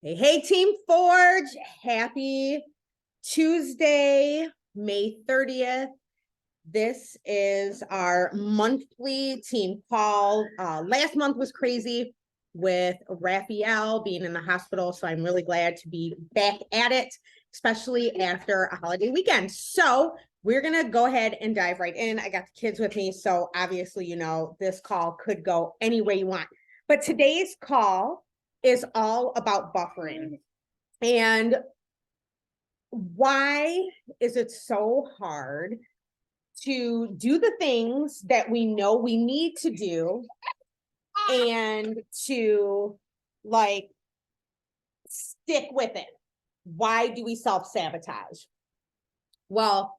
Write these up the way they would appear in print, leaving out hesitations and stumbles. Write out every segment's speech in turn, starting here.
Hey, Team Forge. Happy Tuesday, May 30th. This is our monthly team call. Last month was crazy with Raphael being in the hospital, so I'm really glad to be back at it, especially after a holiday weekend. So we're going to go ahead and dive right in. I got the kids with me, so obviously, this call could go any way you want. But today's call is all about buffering. And why is it so hard to do the things that we know we need to do and to stick with it? Why do we self-sabotage? Well,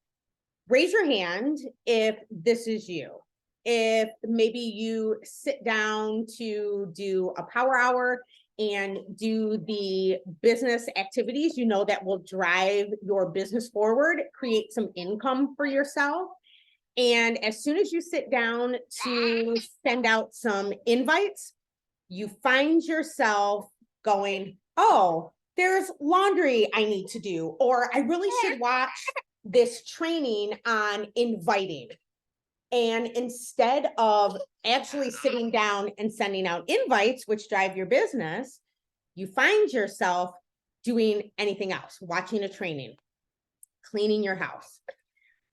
raise your hand if this is you. If maybe you sit down to do a power hour and do the business activities, that will drive your business forward, create some income for yourself. And as soon as you sit down to send out some invites, you find yourself going, oh, there's laundry I need to do, or I really should watch this training on inviting. And instead of actually sitting down and sending out invites, which drive your business, you find yourself doing anything else, watching a training, cleaning your house.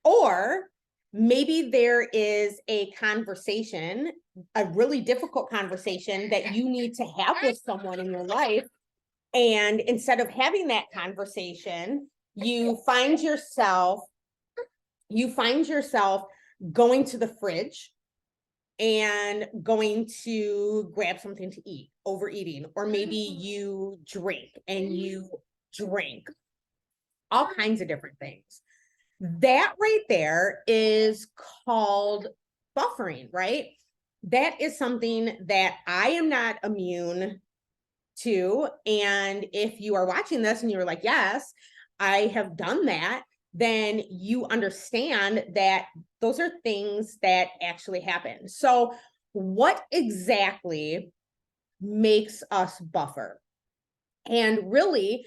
Or maybe there is a conversation, a really difficult conversation that you need to have with someone in your life. And instead of having that conversation, you find yourself going to the fridge and going to grab something to eat, overeating, or maybe you drink all kinds of different things. That right there is called buffering, right? That is something that I am not immune to. And if you are watching this and you're like, yes, I have done that, then you understand that those are things that actually happen. So what exactly makes us buffer? And really,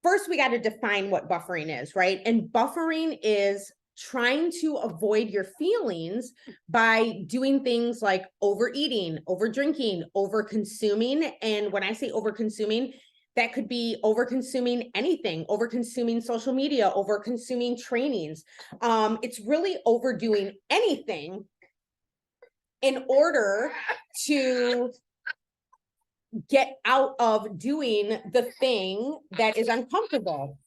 first we got to define what buffering is, right? And buffering is trying to avoid your feelings by doing things like overeating, overdrinking, overconsuming. And when I say overconsuming, that could be over-consuming anything, over-consuming social media, over-consuming trainings. It's really overdoing anything in order to get out of doing the thing that is uncomfortable.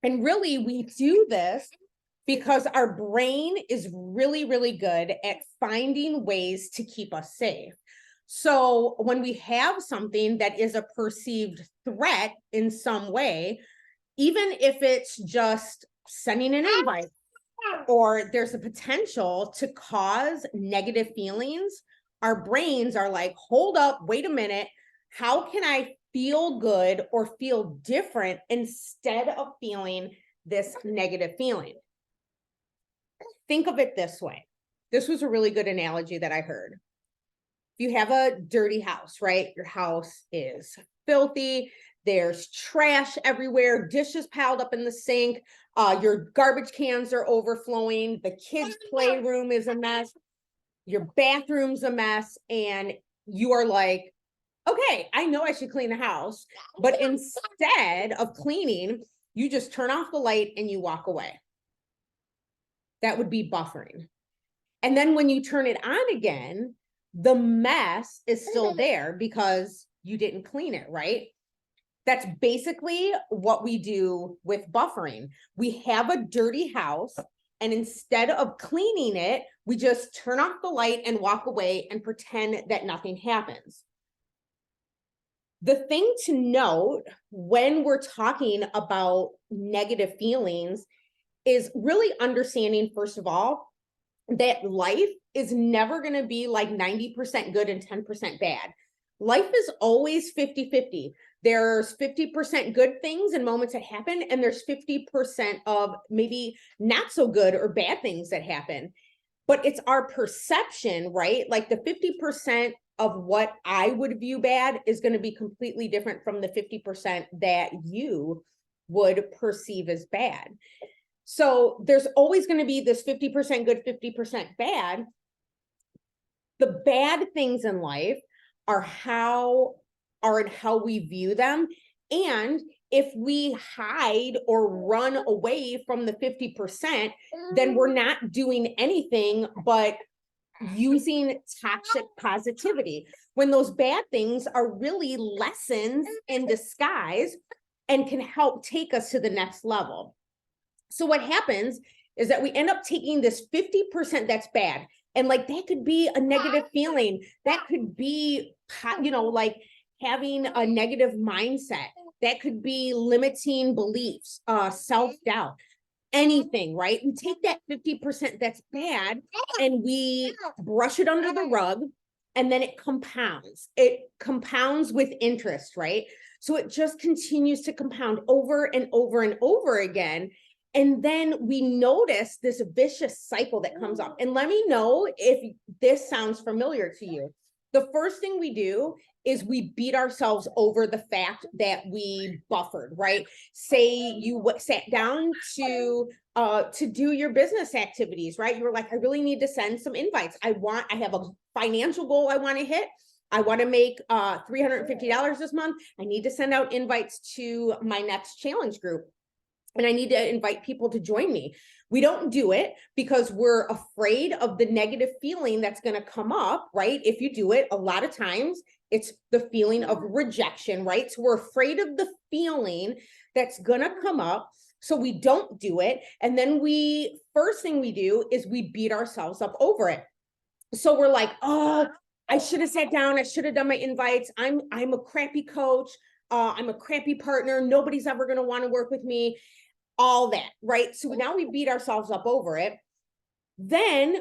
And really, we do this because our brain is really, really good at finding ways to keep us safe. So when we have something that is a perceived threat in some way, even if it's just sending an invite or there's a potential to cause negative feelings, our brains are like, hold up, wait a minute. How can I feel good or feel different instead of feeling this negative feeling? Think of it this way. This was a really good analogy that I heard. If you have a dirty house, right? Your house is filthy. There's trash everywhere, dishes piled up in the sink. Your garbage cans are overflowing. The kids' playroom is a mess. Your bathroom's a mess. And you are like, okay, I know I should clean the house. But instead of cleaning, you just turn off the light and you walk away. That would be buffering. And then when you turn it on again, the mess is still there because you didn't clean it, right? That's basically what we do with buffering. We have a dirty house, and instead of cleaning it, we just turn off the light and walk away and pretend that nothing happens. The thing to note when we're talking about negative feelings is really understanding, first of all, that life is never going to be like 90% good and 10% bad. Life is always 50-50. There's 50% good things and moments that happen, and there's 50% of maybe not so good or bad things that happen. but it's our perception, right? Like the 50% of what I would view bad is going to be completely different from the 50% that you would perceive as bad. So there's always going to be this 50% good, 50% bad. The bad things in life are how we view them. And if we hide or run away from the 50%, then we're not doing anything but using toxic positivity, when those bad things are really lessons in disguise and can help take us to the next level. So what happens is that we end up taking this 50% that's bad, and like that could be a negative feeling, that could be, like having a negative mindset, that could be limiting beliefs, self-doubt, anything, right? We take that 50% that's bad and we brush it under the rug, and then it compounds. It compounds with interest, right? So it just continues to compound over and over and over again. And then we notice this vicious cycle that comes up. And let me know if this sounds familiar to you. The first thing we do is we beat ourselves over the fact that we buffered, right? Say you sat down to do your business activities, right? You were like, I really need to send some invites. I have a financial goal I want to hit. I want to make $350 this month. I need to send out invites to my next challenge group, and I need to invite people to join me. We don't do it because we're afraid of the negative feeling that's going to come up, right? If you do it, a lot of times it's the feeling of rejection, right? So we're afraid of the feeling that's going to come up. So we don't do it. And then first thing we do is we beat ourselves up over it. So we're like, oh, I should have sat down. I should have done my invites. I'm a crappy coach. I'm a crappy partner. Nobody's ever going to want to work with me. All that, right? So now we beat ourselves up over it. Then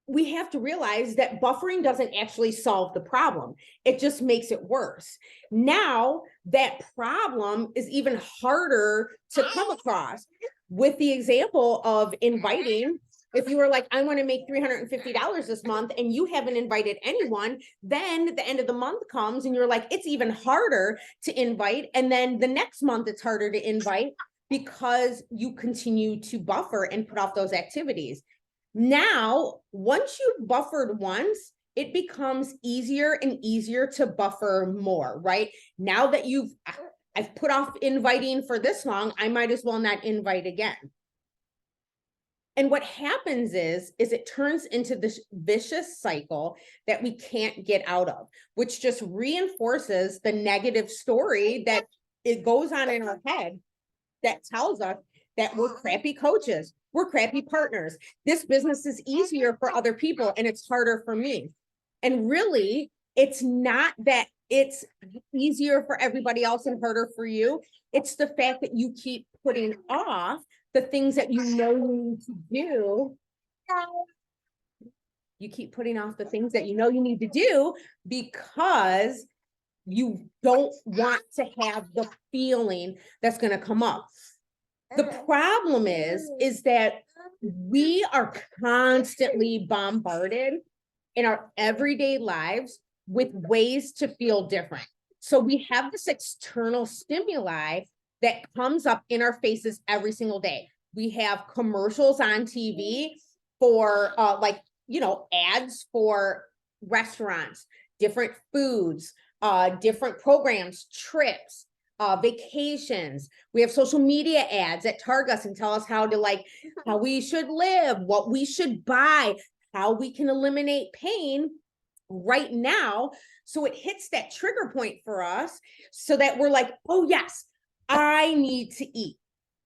we have to realize that buffering doesn't actually solve the problem. It just makes it worse. Now that problem is even harder to come across. With the example of inviting, if you were like, I want to make $350 this month and you haven't invited anyone, then the end of the month comes and you're like, it's even harder to invite. And then the next month it's harder to invite, because you continue to buffer and put off those activities. Now, once you've buffered once, it becomes easier and easier to buffer more, right? Now that I've put off inviting for this long, I might as well not invite again. And what happens is it turns into this vicious cycle that we can't get out of, which just reinforces the negative story that it goes on in our head that tells us that we're crappy coaches, we're crappy partners. This business is easier for other people and it's harder for me. And really, it's not that it's easier for everybody else and harder for you. It's the fact that you keep putting off the things that you know you need to do. You keep putting off the things that you know you need to do because you don't want to have the feeling that's going to come up. The problem is that we are constantly bombarded in our everyday lives with ways to feel different. So we have this external stimuli that comes up in our faces every single day. We have commercials on TV for ads for restaurants, different foods, different programs, trips, vacations. We have social media ads that target us and tell us how we should live, what we should buy, how we can eliminate pain right now. So it hits that trigger point for us so that we're like, oh yes, I need to eat.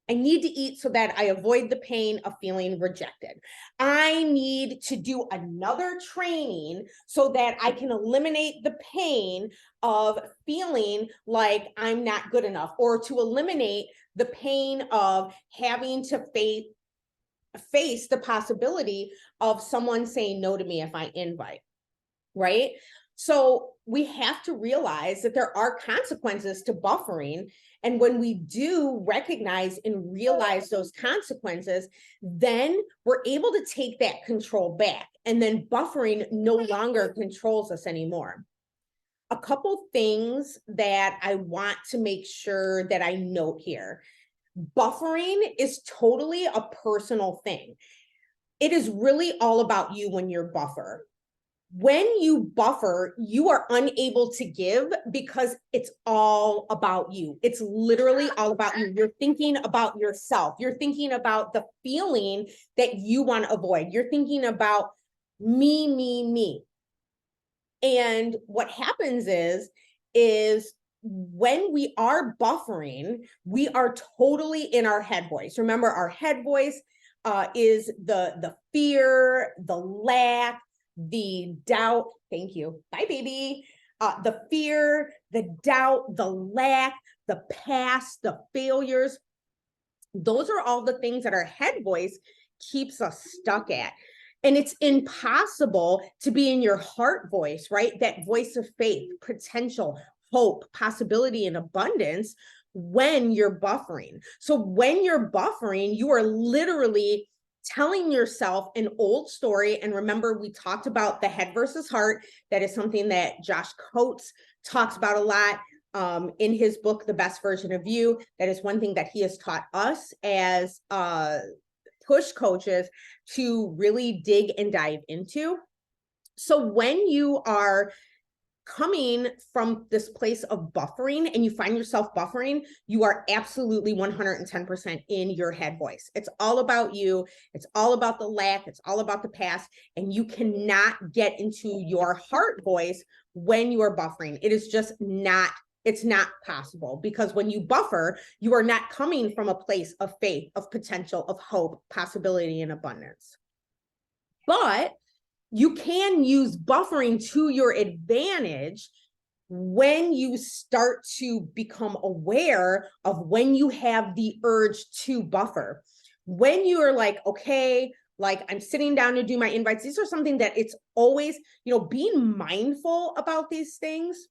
I need to eat so that I avoid the pain of feeling rejected. I need to do another training so that I can eliminate the pain of feeling like I'm not good enough, or to eliminate the pain of having to face the possibility of someone saying no to me if I invite, right? So we have to realize that there are consequences to buffering. And when we do recognize and realize those consequences, then we're able to take that control back. And then buffering no longer controls us anymore. A couple things that I want to make sure that I note here. Buffering is totally a personal thing. It is really all about you when you're buffer. When you buffer, you are unable to give because it's all about you. It's literally all about you. You're thinking about yourself. You're thinking about the feeling that you want to avoid. You're thinking about me, me, me. And what happens is when we are buffering, we are totally in our head voice. Remember, our head voice is the fear, the lack, the doubt. Thank you. Bye, baby. The fear, the doubt, the lack, the past, the failures. Those are all the things that our head voice keeps us stuck at. And it's impossible to be in your heart voice, right? That voice of faith, potential, hope, possibility, and abundance when you're buffering. So when you're buffering, you are literally telling yourself an old story. And remember, we talked about the head versus heart. That is something that Josh Coates talks about a lot in his book, The Best Version of You. That is one thing that he has taught us as push coaches to really dig and dive into. So when you are coming from this place of buffering and you find yourself buffering, you are absolutely 110% in your head voice. It's all about you. It's all about the lack. It's all about the past. And you cannot get into your heart voice when you are buffering. It is just not, it's not possible, because when you buffer, you are not coming from a place of faith, of potential, of hope, possibility, and abundance. But you can use buffering to your advantage when you start to become aware of when you have the urge to buffer. When you are like, okay, like I'm sitting down to do my invites. These are something that it's always, being mindful about these things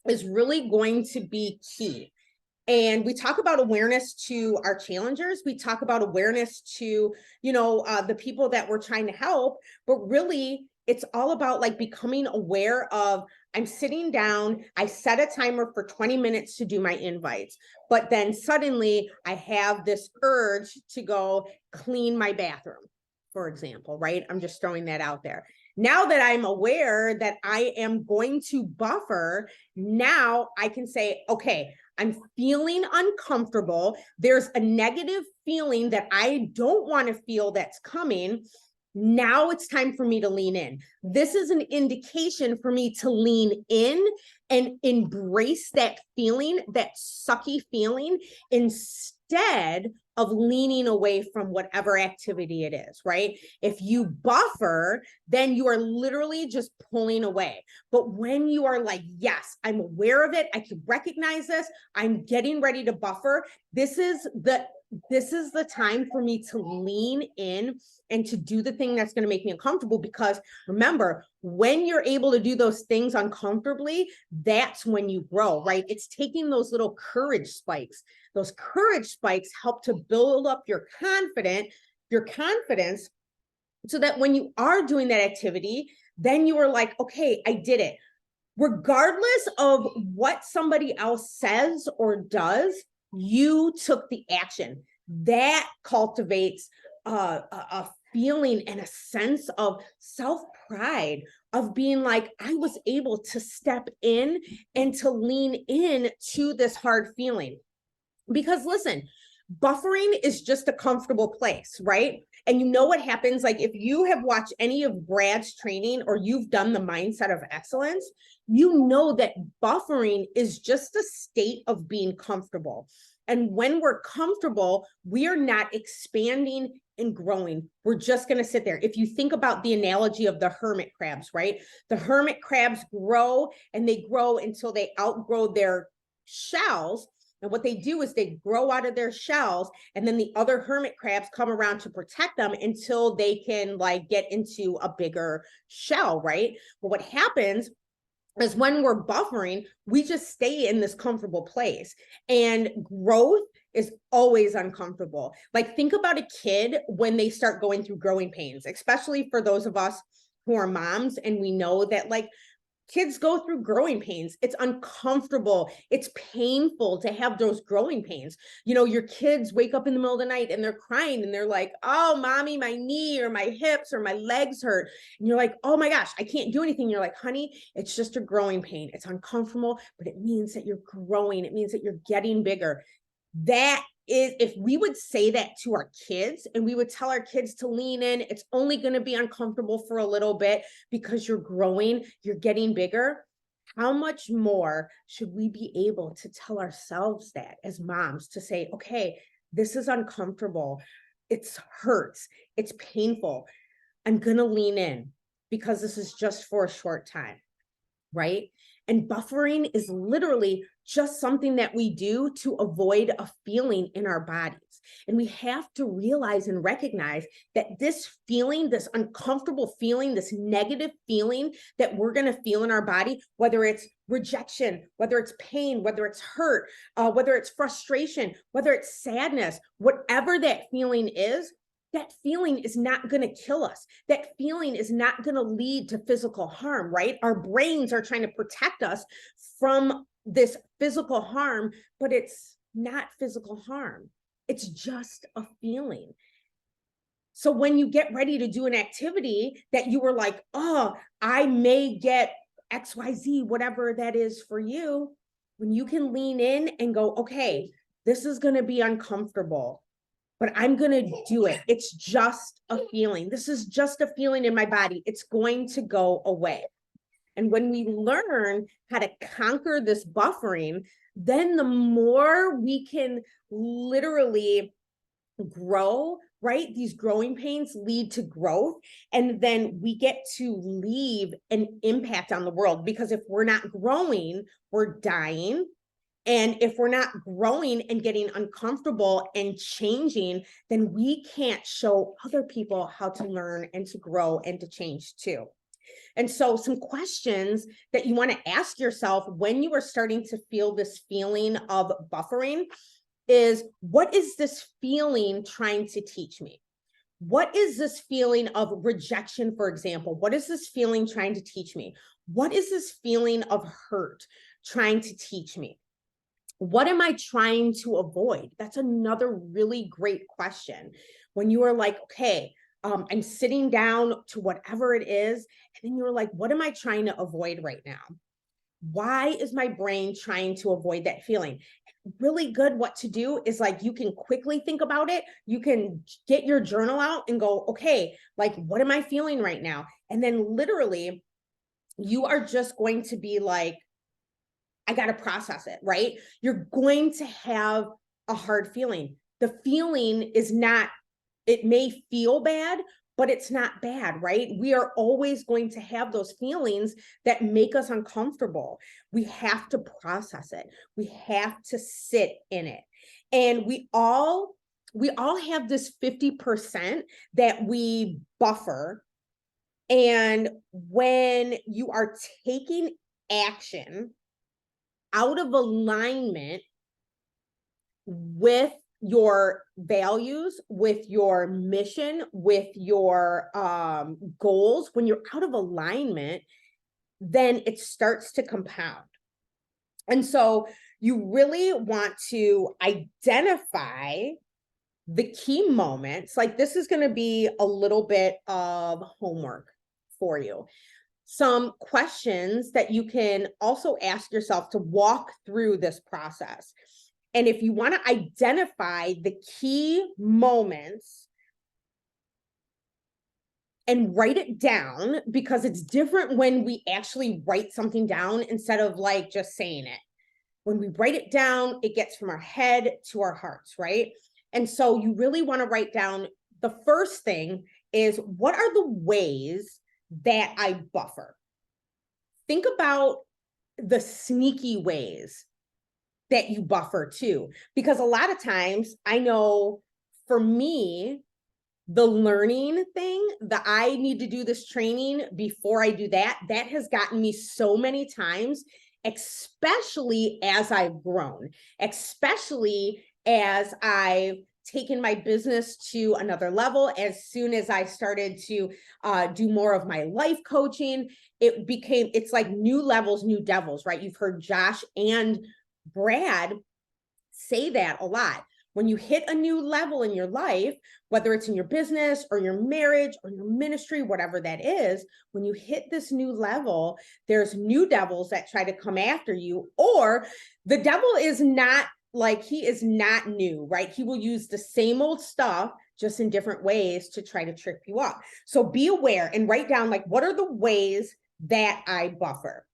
is really going to be key. And we talk about awareness to our challengers. We talk about awareness to, the people that we're trying to help. But really, it's all about like becoming aware of, I'm sitting down, I set a timer for 20 minutes to do my invites. But then suddenly I have this urge to go clean my bathroom, for example, right? I'm just throwing that out there. Now that I'm aware that I am going to buffer, now I can say, okay, I'm feeling uncomfortable. There's a negative feeling that I don't want to feel that's coming. Now it's time for me to lean in. This is an indication for me to lean in and embrace that feeling, that sucky feeling, instead of leaning away from whatever activity it is, right? If you buffer, then you are literally just pulling away. But when you are like, yes, I'm aware of it, I can recognize this, I'm getting ready to buffer, this is the time for me to lean in and to do the thing that's going to make me uncomfortable. Because remember, when you're able to do those things uncomfortably, that's when you grow, right? It's taking those little courage spikes. Those courage spikes help to build up your confidence, so that when you are doing that activity, then you are like, okay, I did it. Regardless of what somebody else says or does, you took the action. That cultivates a feeling and a sense of self-pride, of being like, I was able to step in and to lean in to this hard feeling. Because listen, buffering is just a comfortable place, right? And you know what happens? Like if you have watched any of Brad's training or you've done the mindset of excellence, you know that buffering is just a state of being comfortable. And when we're comfortable, we are not expanding and growing. We're just going to sit there. If you think about the analogy of the hermit crabs, right? The hermit crabs grow and they grow until they outgrow their shells. And what they do is they grow out of their shells, and then the other hermit crabs come around to protect them until they can like get into a bigger shell, right? But what happens is when we're buffering, we just stay in this comfortable place. And growth is always uncomfortable. Like, think about a kid when they start going through growing pains, especially for those of us who are moms. And we know that, like, kids go through growing pains. It's uncomfortable. It's painful to have those growing pains. You know, your kids wake up in the middle of the night and they're crying and they're like, oh, mommy, my knee or my hips or my legs hurt. And you're like, oh my gosh, I can't do anything. You're like, honey, it's just a growing pain. It's uncomfortable, but it means that you're growing. It means that you're getting bigger. That is, if we would say that to our kids and we would tell our kids to lean in, it's only going to be uncomfortable for a little bit because you're growing, you're getting bigger. How much more should we be able to tell ourselves that as moms, to say, okay, this is uncomfortable. It hurts. It's painful. I'm going to lean in because this is just for a short time, right? And buffering is literally just something that we do to avoid a feeling in our bodies. And we have to realize and recognize that this feeling, this uncomfortable feeling, this negative feeling that we're going to feel in our body, whether it's rejection, whether it's pain, whether it's hurt, whether it's frustration, whether it's sadness, whatever that feeling is, that feeling is not going to kill us. That feeling is not going to lead to physical harm, right? Our brains are trying to protect us from this physical harm, but it's not physical harm. It's just a feeling. So when you get ready to do an activity that you were like, oh, I may get XYZ, whatever that is for you, when you can lean in and go, okay, this is going to be uncomfortable, but I'm going to do it. It's just a feeling. This is just a feeling in my body. It's going to go away. And when we learn how to conquer this buffering, then the more we can literally grow, right? These growing pains lead to growth. And then we get to leave an impact on the world, because if we're not growing, we're dying. And if we're not growing and getting uncomfortable and changing, then we can't show other people how to learn and to grow and to change too. And so some questions that you want to ask yourself when you are starting to feel this feeling of buffering is, what is this feeling trying to teach me? What is this feeling of rejection, for example? What is this feeling trying to teach me? What is this feeling of hurt trying to teach me? What am I trying to avoid? That's another really great question. When you are like, okay, I'm sitting down to whatever it is, and then you're like, what am I trying to avoid right now? Why is my brain trying to avoid that feeling? Really good. What to do is, like, you can quickly think about it. You can get your journal out and go, okay, like, what am I feeling right now? And then literally you are just going to be like, I got to process it, right? You're going to have a hard feeling. The feeling is not, it may feel bad, but it's not bad, right? We are always going to have those feelings that make us uncomfortable. We have to process it. We have to sit in it. And we all have this 50% that we buffer. And when you are taking action out of alignment with your values, with your mission, with your goals, when you're out of alignment, then it starts to compound. And so you really want to identify the key moments. Like, this is going to be a little bit of homework for you. Some questions that you can also ask yourself to walk through this process. And if you want to identify the key moments and write it down, because it's different when we actually write something down instead of like just saying it. When we write it down, it gets from our head to our hearts, right? And so you really want to write down, the first thing is, what are the ways that I buffer? Think about the sneaky ways that you buffer too, because a lot of times, I know for me, the learning thing, the I need to do this training before I do that, that has gotten me so many times, especially as I've grown, especially as I've taken my business to another level. As soon as I started to do more of my life coaching, it's like new levels, new devils, right? You've heard Josh and Brad say that a lot. When you hit a new level in your life, whether it's in your business or your marriage or your ministry, whatever that is, when you hit this new level, there's new devils that try to come after you, or the devil is not like, he is not new, right? He will use the same old stuff, just in different ways to try to trip you up. So be aware and write down, like, what are the ways that I buffer?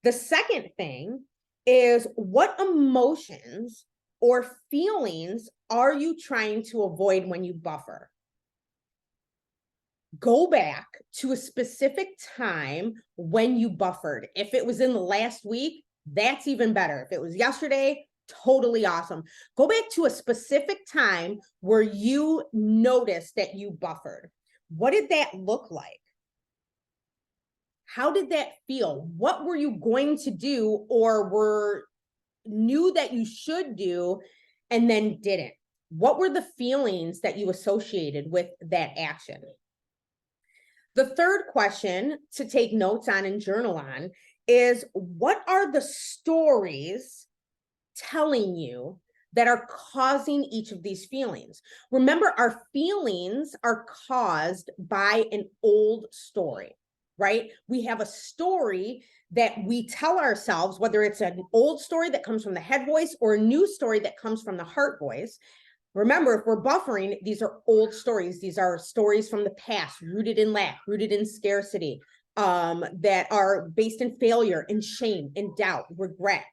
The second thing is, what emotions or feelings are you trying to avoid when you buffer? Go back to a specific time when you buffered. If it was in the last week, that's even better. If it was yesterday, totally awesome. Go back to a specific time where you noticed that you buffered. What did that look like? How did that feel? What were you going to do, or knew that you should do and then didn't? What were the feelings that you associated with that action? The third question to take notes on and journal on is, what are the stories telling you that are causing each of these feelings? Remember, our feelings are caused by an old story, right? We have a story that we tell ourselves, whether it's an old story that comes from the head voice or a new story that comes from the heart voice. Remember, if we're buffering, these are old stories. These are stories from the past, rooted in lack, rooted in scarcity, that are based in failure, in shame, in doubt, regret.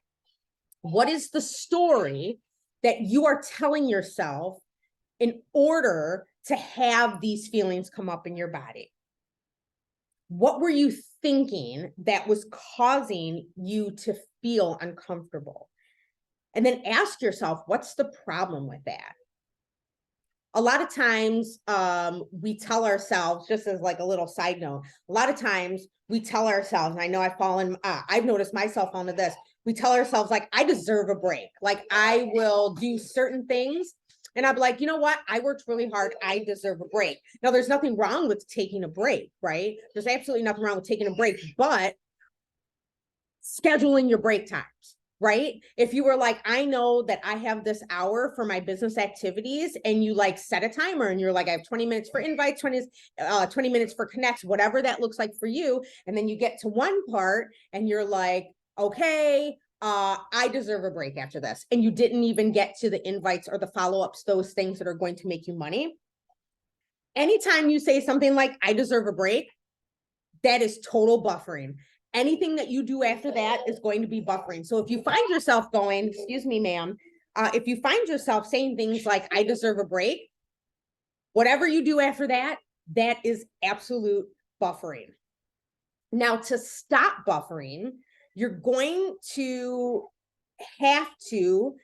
What is the story that you are telling yourself in order to have these feelings come up in your body? What were you thinking that was causing you to feel uncomfortable? And then ask yourself, what's the problem with that? A lot of times we tell ourselves, just as like a little side note, a lot of times we tell ourselves, and I know I've noticed myself onto this, we tell ourselves, like, I deserve a break. Like, I will do certain things and I'm like, you know what? I worked really hard. I deserve a break. Now, there's nothing wrong with taking a break, right? There's absolutely nothing wrong with taking a break, but scheduling your break times, right? If you were like, I know that I have this hour for my business activities, and you like set a timer and you're like, I have 20 minutes for invites, 20 minutes for connects, whatever that looks like for you. And then you get to one part and you're like, okay, I deserve a break after this. And you didn't even get to the invites or the follow-ups, those things that are going to make you money. Anytime you say something like, I deserve a break, that is total buffering. Anything that you do after that is going to be buffering. So if you find yourself going, excuse me, ma'am, if you find yourself saying things like, I deserve a break, whatever you do after that, that is absolute buffering. Now, to stop buffering, you're going to have to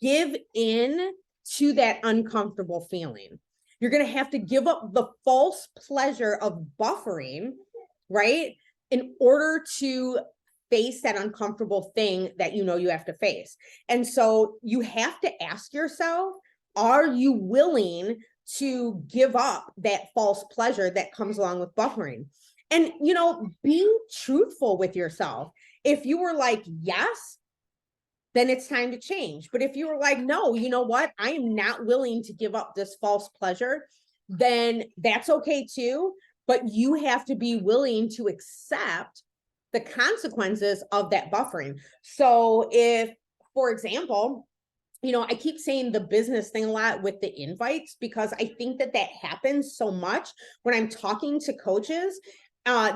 give in to that uncomfortable feeling. You're going to have to give up the false pleasure of buffering, right, in order to face that uncomfortable thing that you know you have to face. And so you have to ask yourself, are you willing to give up that false pleasure that comes along with buffering? And, you know, being truthful with yourself. If you were like, yes, then it's time to change. But if you were like, no, you know what, I am not willing to give up this false pleasure, then that's okay too. But you have to be willing to accept the consequences of that buffering. So if, for example, you know, I keep saying the business thing a lot with the invites, because I think that happens so much when I'm talking to coaches.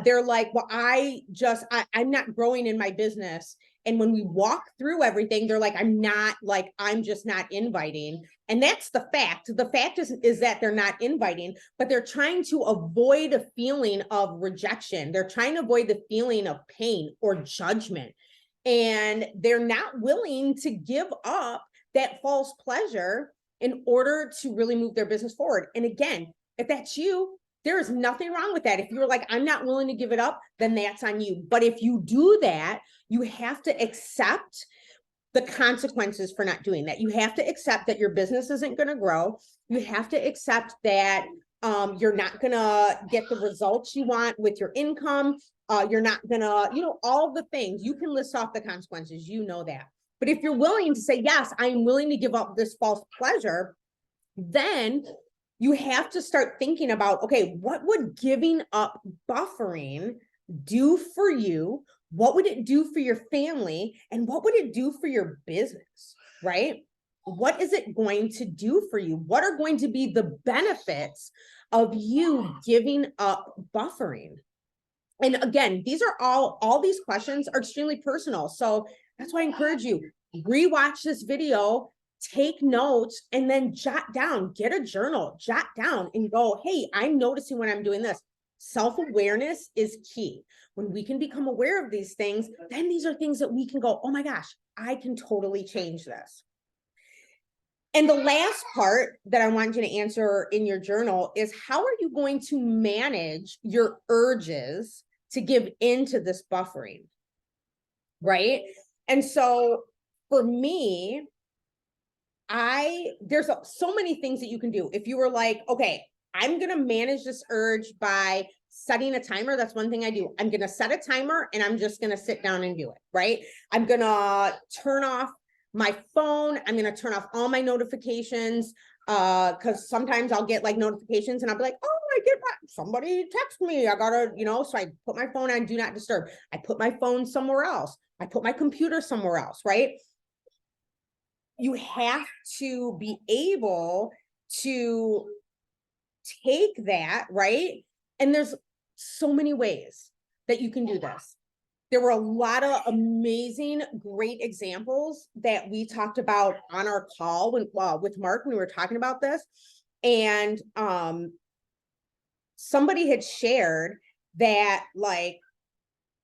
They're like, well, I'm not growing in my business. And when we walk through everything, they're like, I'm just not inviting. And that's the fact. The fact is that they're not inviting, but they're trying to avoid a feeling of rejection. They're trying to avoid the feeling of pain or judgment. And they're not willing to give up that false pleasure in order to really move their business forward. And again, if that's you, there is nothing wrong with that. If you're like, I'm not willing to give it up, then that's on you. But if you do that, you have to accept the consequences for not doing that. You have to accept that your business isn't going to grow. You have to accept that you're not going to get the results you want with your income. You're not going to, all the things. You can list off the consequences. You know that. But if you're willing to say, yes, I'm willing to give up this false pleasure, then you have to start thinking about, okay, what would giving up buffering do for you? What would it do for your family? And what would it do for your business, right? What is it going to do for you? What are going to be the benefits of you giving up buffering? And again, these are all these questions are extremely personal. So that's why I encourage you, rewatch this video, take notes, and then jot down, get a journal, jot down and go, hey, I'm noticing when I'm doing this. Self-awareness is key. When we can become aware of these things, then these are things that we can go, oh my gosh, I can totally change this. And the last part that I want you to answer in your journal is, how are you going to manage your urges to give into this buffering, right? And so for me, there's so many things that you can do. If you were like, okay, I'm going to manage this urge by setting a timer. That's one thing I do. I'm going to set a timer and I'm just going to sit down and do it, right? I'm going to turn off my phone. I'm going to turn off all my notifications because sometimes I'll get like notifications and I'll be like, oh, somebody text me. I gotta, so I put my phone on do not disturb. I put my phone somewhere else. I put my computer somewhere else, right? You have to be able to take that, right? And there's so many ways that you can do this. There were a lot of amazing, great examples that we talked about on our call with Mark when we were talking about this. And somebody had shared that like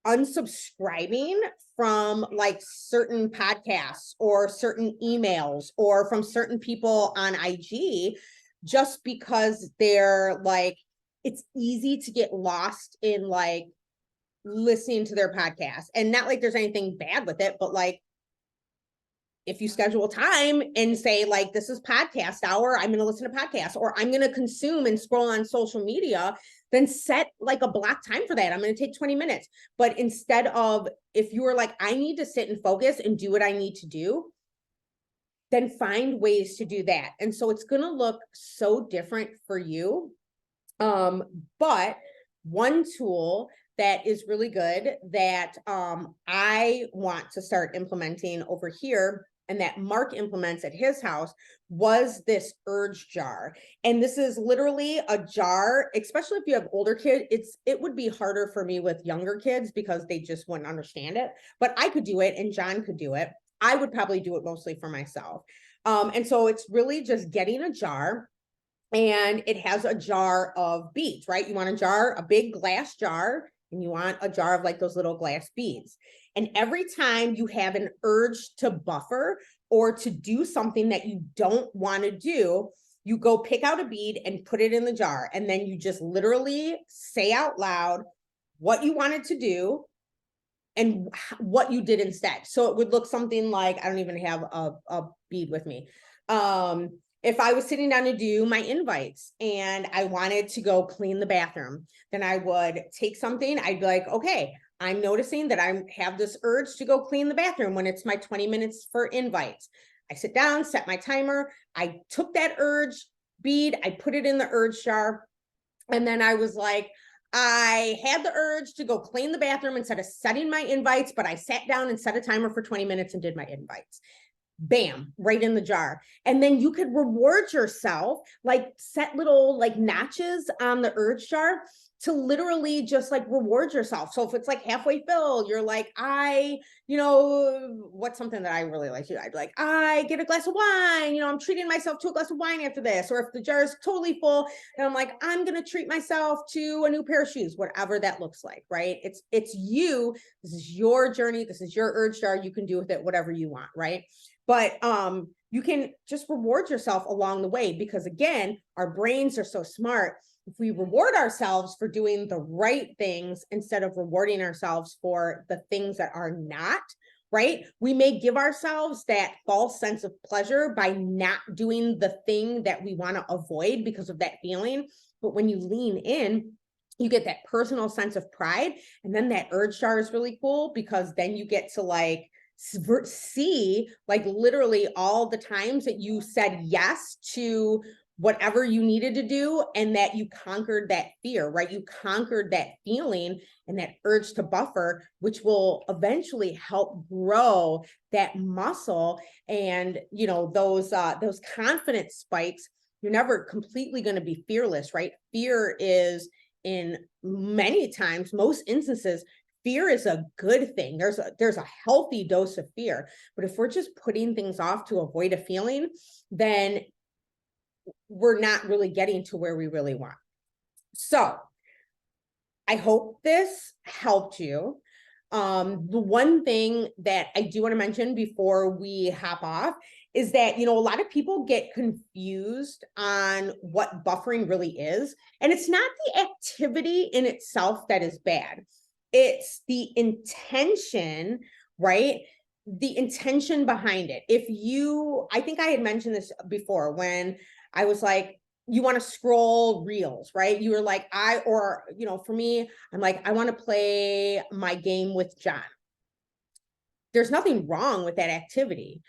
unsubscribing from like certain podcasts or certain emails or from certain people on IG, just because they're like, it's easy to get lost in like listening to their podcast. And not like there's anything bad with it, but like, if you schedule time and say like, this is podcast hour, I'm going to listen to podcasts, or I'm going to consume and scroll on social media, then set like a block time for that. I'm going to take 20 minutes. But instead of, if you were like, I need to sit and focus and do what I need to do, then find ways to do that. And so it's going to look so different for you. But one tool that is really good that I want to start implementing over here, and that Mark implements at his house, was this urge jar. And this is literally a jar, especially if you have older kids. It would be harder for me with younger kids because they just wouldn't understand it. But I could do it and John could do it. I would probably do it mostly for myself. And so it's really just getting a jar, and it has a jar of beads, right? You want a big glass jar, and you want a jar of like those little glass beads. And every time you have an urge to buffer or to do something that you don't want to do, you go pick out a bead and put it in the jar. And then you just literally say out loud what you wanted to do and what you did instead. So it would look something like, I don't even have a bead with me. If I was sitting down to do my invites and I wanted to go clean the bathroom, then I would take something. I'd be like, okay, I'm noticing that I have this urge to go clean the bathroom when it's my 20 minutes for invites. I sit down, set my timer. I took that urge bead, I put it in the urge jar. And then I was like, I had the urge to go clean the bathroom instead of setting my invites, but I sat down and set a timer for 20 minutes and did my invites. Bam, right in the jar. And then you could reward yourself, like set little like notches on the urge jar to literally just like reward yourself. So if it's like halfway filled, you're like, what's something that I really like to do? I'd be like, I get a glass of wine, I'm treating myself to a glass of wine after this. Or if the jar is totally full, and I'm like, I'm going to treat myself to a new pair of shoes, whatever that looks like, right? It's you. This is your journey. This is your urge jar. You can do with it whatever you want, right? But you can just reward yourself along the way, because again, our brains are so smart. If we reward ourselves for doing the right things instead of rewarding ourselves for the things that are not, right? We may give ourselves that false sense of pleasure by not doing the thing that we want to avoid because of that feeling. But when you lean in, you get that personal sense of pride. And then that urge jar is really cool, because then you get to like see like literally all the times that you said yes to whatever you needed to do, and that you conquered that fear, right? You conquered that feeling and that urge to buffer, which will eventually help grow that muscle. And you know, those confidence spikes, you're never completely going to be fearless, right? Fear is, in many times, most instances, fear is a good thing. There's a healthy dose of fear. But if we're just putting things off to avoid a feeling, then we're not really getting to where we really want. So I hope this helped you. The one thing that I do want to mention before we hop off is that, you know, a lot of people get confused on what buffering really is. And it's not the activity in itself that is bad. It's the intention, right? The intention behind it. I think I had mentioned this before when I was like, you want to scroll reels, right? You were like, for me, I'm like, I want to play my game with John. There's nothing wrong with that activity.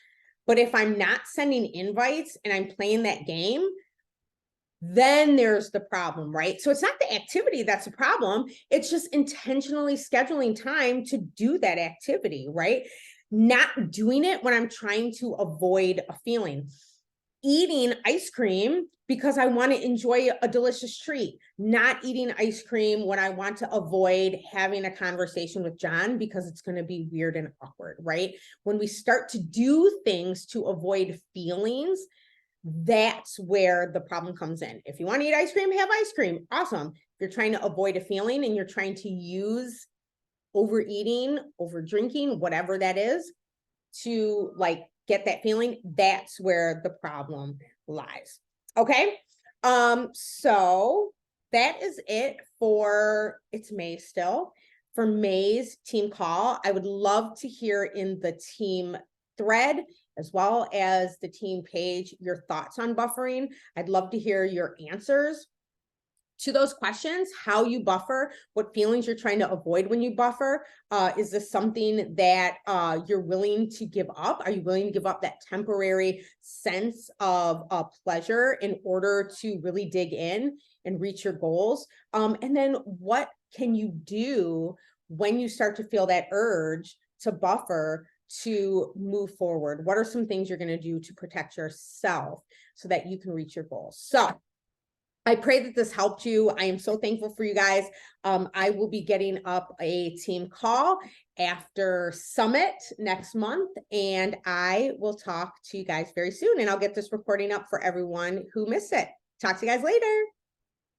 But if I'm not sending invites and I'm playing that game, then there's the problem, right? So it's not the activity that's a problem. It's just intentionally scheduling time to do that activity, right? Not doing it when I'm trying to avoid a feeling. Eating ice cream because I want to enjoy a delicious treat, not eating ice cream when I want to avoid having a conversation with John because it's going to be weird and awkward, right? When we start to do things to avoid feelings, that's where the problem comes in. If you want to eat ice cream, have ice cream. Awesome. If you're trying to avoid a feeling and you're trying to use overeating, over drinking, whatever that is, to like get that feeling, that's where the problem lies. Okay. So that is it for, it's May still, for May's team call. I would love to hear in the team thread as well as the team page your thoughts on buffering. I'd love to hear your answers to those questions, how you buffer, what feelings you're trying to avoid when you buffer. Is this something that you're willing to give up? Are you willing to give up that temporary sense of pleasure in order to really dig in and reach your goals? And then what can you do when you start to feel that urge to buffer to move forward? What are some things you're going to do to protect yourself so that you can reach your goals? So I pray that this helped you. I am so thankful for you guys. I will be getting up a team call after Summit next month, and I will talk to you guys very soon. And I'll get this recording up for everyone who missed it. Talk to you guys later.